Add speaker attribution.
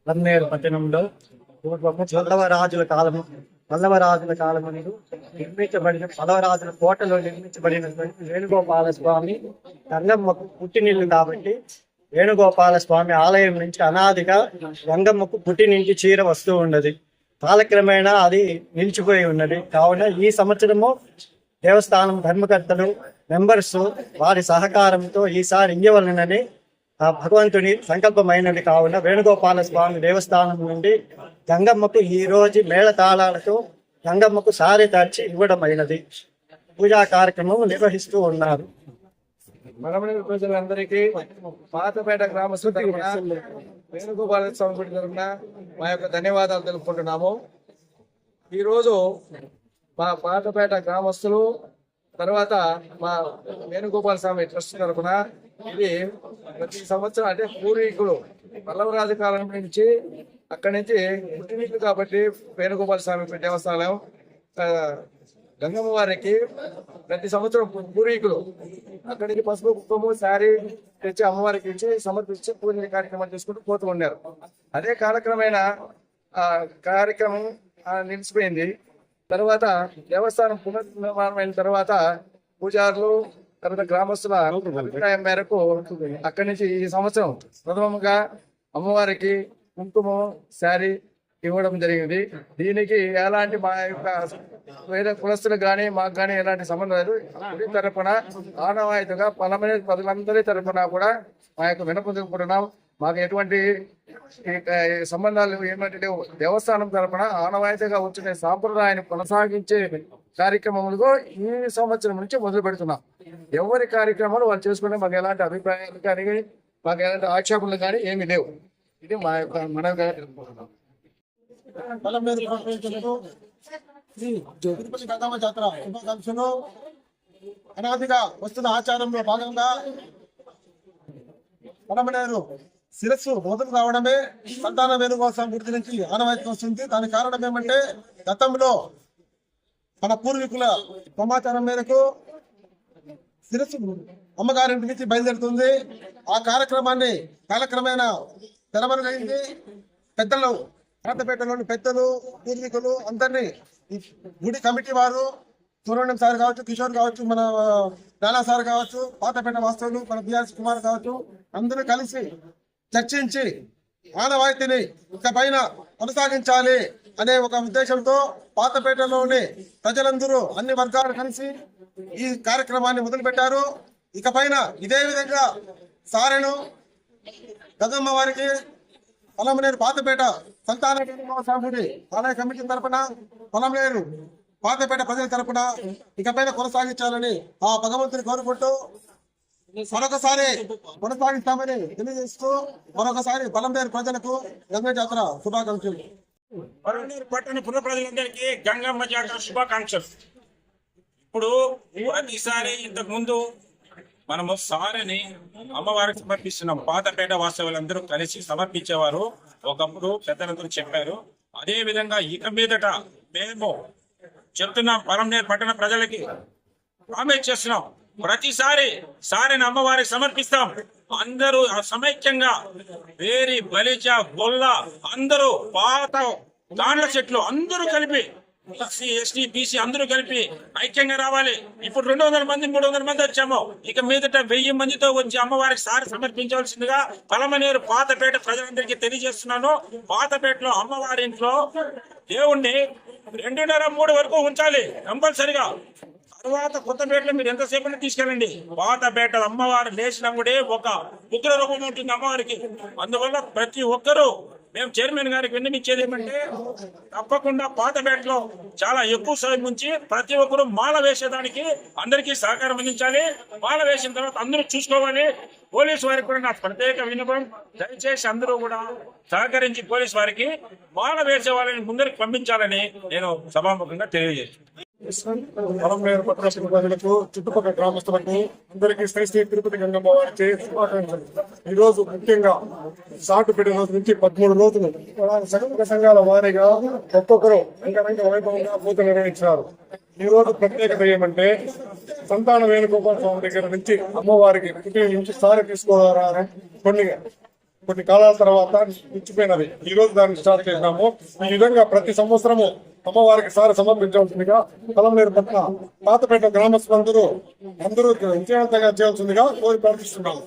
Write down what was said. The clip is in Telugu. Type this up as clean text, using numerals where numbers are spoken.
Speaker 1: పన్నేరు పట్టణంలో పూర్వము పల్లవరాజుల కాలము నిర్మించబడిన పల్లవరాజుల కోటలో నిర్మించబడినటువంటి వేణుగోపాల స్వామి గంగమ్మకు పుట్టినిల్లు కాబట్టి వేణుగోపాల స్వామి ఆలయం నుంచి అనాదిగా గంగమ్మకు పుట్టినింటి చీర వస్తూ ఉన్నది. కాలక్రమేణా అది నిలిచిపోయి ఉన్నది. కావున ఈ సంవత్సరము దేవస్థానం ధర్మకర్తలు మెంబర్స్ వారి సహకారంతో ఈసారి ఇయ్యవలనని భగవంతుని సంకల్పమైనది. కావున వేణుగోపాల స్వామి దేవస్థానం నుండి గంగమ్మకు ఈ రోజు మేళతాళాలతో గంగమ్మకు సారి తెచ్చి ఇవ్వడమైనది. పూజా కార్యక్రమం నిర్వహిస్తూ ఉన్నారు.
Speaker 2: మరమనేరు ప్రజలందరికీ పాతపేట గ్రామస్తుల తరఫున వేణుగోపాల స్వామి గుడి తరఫున మా యొక్క ధన్యవాదాలు తెలుపుకుంటున్నాము. ఈరోజు మా పాతపేట గ్రామస్తులు తర్వాత మా వేణుగోపాల స్వామి ట్రస్ట్ తరఫున ఇది ప్రతి సంవత్సరం అంటే పూర్వీకులు పల్లవరాజు కాలం నుంచి అక్కడి నుంచి పుట్టినీళ్ళు కాబట్టి వేణుగోపాల స్వామి దేవస్థానం గంగమ్మ వారికి ప్రతి సంవత్సరం పూర్వీకులు అక్కడి నుంచి పసుపు కుప్పము శారీ తెచ్చి అమ్మవారికి ఇచ్చి సమర్పించి పూజ కార్యక్రమాలు చేసుకుంటూ పోతూ ఉన్నారు. అదే కాలక్రమేణా ఆ కార్యక్రమం నిలిచిపోయింది. తర్వాత దేవస్థానం పునర్నిర్మాణం అయిన తర్వాత పూజారులు తర్వాత గ్రామస్తుల అభిప్రాయం మేరకు అక్కడి నుంచి ఈ సంవత్సరం ప్రథమంగా అమ్మవారికి కుంకుమ శారీ ఇవ్వడం జరిగింది. దీనికి ఎలాంటి మా యొక్క వేరే కులస్తులకు కానీ మాకు కానీ ఎలాంటి సంబంధం లేదు. గుడి తరపున ఆనవాయితీగా పలమనేరు ప్రజలందరి తరపున కూడా మా యొక్క వినపొందుకుంటున్నాం. మాకు ఎటువంటి సంబంధాలు ఏమంటే లేవు. దేవస్థానం తరపున ఆనవాయితీగా వచ్చిన సాంప్రదాయాన్ని కొనసాగించే కార్యక్రమములు ఈ సంవత్సరం నుంచి మొదలు పెడుతున్నాం. ఎవరి కార్యక్రమాలు వాళ్ళు చేసుకుంటే మాకు ఎలాంటి అభిప్రాయాలు కానీ మాకు ఎలాంటి ఆక్షేపణలు కానీ ఏమీ లేవు. ఇది మా యొక్క మనవిగా తెలుపుకుంటున్నాం.
Speaker 3: తిరుపతి గంగమ్మ జాతర శుభాకాంక్షలు. అనాదిగా వస్తున్న ఆచారంలో భాగంగా పలమనేరు శిరస్సు మొదలు రావడమే సంతాన వేణుగోపాల గుడి నుంచి ఆనవాయితీ వస్తుంది. దానికి కారణం ఏమంటే గతంలో మన పూర్వీకుల సమాచారం మేరకు శిరస్సు అమ్మగారింటి నుంచి బయలుదేరుతుంది. ఆ కార్యక్రమాన్ని కాలక్రమేణా తెరమరుగైంది. పెద్దలు పాతపేటలోని పెద్దలు పూర్వీకులు అందరినీ ఈ గుడి కమిటీ వారు సుబ్రహ్మణ్యం సార్ కావచ్చు, కిషోర్ కావచ్చు, మన నానా సార్ కావచ్చు, పాతపేట వాస్తవులు మన బిఆర్ఎస్ కుమార్ కావచ్చు, అందరూ కలిసి చర్చించి ఆనవాయితీని ఇక పైన కొనసాగించాలి అనే ఒక ఉద్దేశంతో పాతపేటలోని ప్రజలందరూ అన్ని వర్గాలు కలిసి ఈ కార్యక్రమాన్ని మొదలుపెట్టారు. ఇక పైన ఇదే విధంగా సారెను గదమ్మ వారికి పొలంనేరు పాతపేట సంతాన సాగుడి ఆలయ కమిటీ తరపున పొలంనేరు పాతపేట ప్రజల తరపున ఇకపైన కొనసాగించాలని ఆ భగవంతుని కోరుకుంటూ మరొకసారి కొనసాగిస్తామని తెలియజేస్తూ మరొకసారి పొలంనేరు ప్రజలకు గంగ జాతర శుభాకాంక్షలు.
Speaker 4: పొలంనేరు పట్టణ పుర ప్రజలందరికీ గంగమ్మ జాతర శుభాకాంక్షలు. ఇప్పుడు ప్రతిసారి ఇంతకు ముందు మనము సారెని అమ్మవారికి సమర్పిస్తున్నాం. పాతపేట వాస్తవులందరూ కలిసి సమర్పించేవారు. ఒకప్పుడు పెద్దలందరూ చెప్పారు. అదే విధంగా ఇక మీదట మేము చెప్తున్నాం, పొలంనేరు పట్టణ ప్రజలకి ప్రామిస్ చేస్తున్నాం, ప్రతిసారి సారెని అమ్మవారికి సమర్పిస్తాం. అందరూ సమైక్యంగా వేరి బలిజ గొల్ల అందరూ పాత గాండ్ల చెట్లు అందరూ కలిపి ఎస్సీ ఎస్టీ బీసీ అందరూ కలిపి ఐక్యంగా రావాలి. ఇప్పుడు 200 మంది 300 మంది వచ్చాము. ఇక మీదట 1000 మందితో వచ్చి అమ్మవారికి సారి సమర్పించవలసిందిగా పొలంనేరు పాతపేట ప్రజలందరికీ తెలియజేస్తున్నాను. పాతపేటలో అమ్మవారి ఇంట్లో దేవుణ్ణి 2:30-3 వరకు ఉంచాలి కంపల్సరిగా. తర్వాత కొత్తపేటలో మీరు ఎంతసేపు తీసుకెళ్ళండి. పాతపేట అమ్మవారు లేచినప్పుడే ఒక ఉగ్ర రూపం ఉంటుంది అమ్మవారికి. అందువల్ల ప్రతి ఒక్కరూ మేము చైర్మన్ గారికి విన్నవించేది ఏమంటే, తప్పకుండా పాతపేటలో చాలా ఎక్కువ సమయం నుంచి ప్రతి ఒక్కరు మాల వేసేదానికి అందరికీ సహకారం అందించాలి. మాల వేసిన తర్వాత అందరూ చూసుకోవాలి. పోలీసు వారికి కూడా నా ప్రత్యేక విన్నపం, దయచేసి అందరూ కూడా సహకరించి పోలీసు వారికి మాల వేసే వాళ్ళని ముందరికి పంపించాలని నేను సభాముఖంగా తెలియజేస్తాను.
Speaker 3: పొలంనేరు పట్టణ ప్రజలకు, చుట్టుపక్కల గ్రామస్తులకు అందరికీ శ్రీ శ్రీ తిరుపతి గంగమ్మ వారికి శుభాకాంక్షలు. ఈ రోజు ముఖ్యంగా సాటు పెట్టిన రోజు నుంచి 13 రోజులు సంఘ సంఘాల వారీగా ఒక్కొక్కరు రంగరంగ వైభవంగా పూజ నిర్వహించినారు. ఈ రోజు ప్రత్యేకత ఏమంటే, సంతాన వేణుగోపాల స్వామి దగ్గర నుంచి అమ్మవారికి పుట్టిన నుంచి సారి తీసుకోవాలని కొన్ని కాలాల తర్వాత ఇచ్చిపోయినది. ఈ రోజు దాన్ని స్టార్ట్ చేసినాము. ఈ విధంగా ప్రతి సంవత్సరము అమ్మవారికి సారి సమర్పించవలసిందిగా పొలంనేరు పట్ల పాతపేట గ్రామస్తులందరూ విజయవంతంగా చేయాల్సిందిగా కోరి ప్రార్థిస్తున్నాము.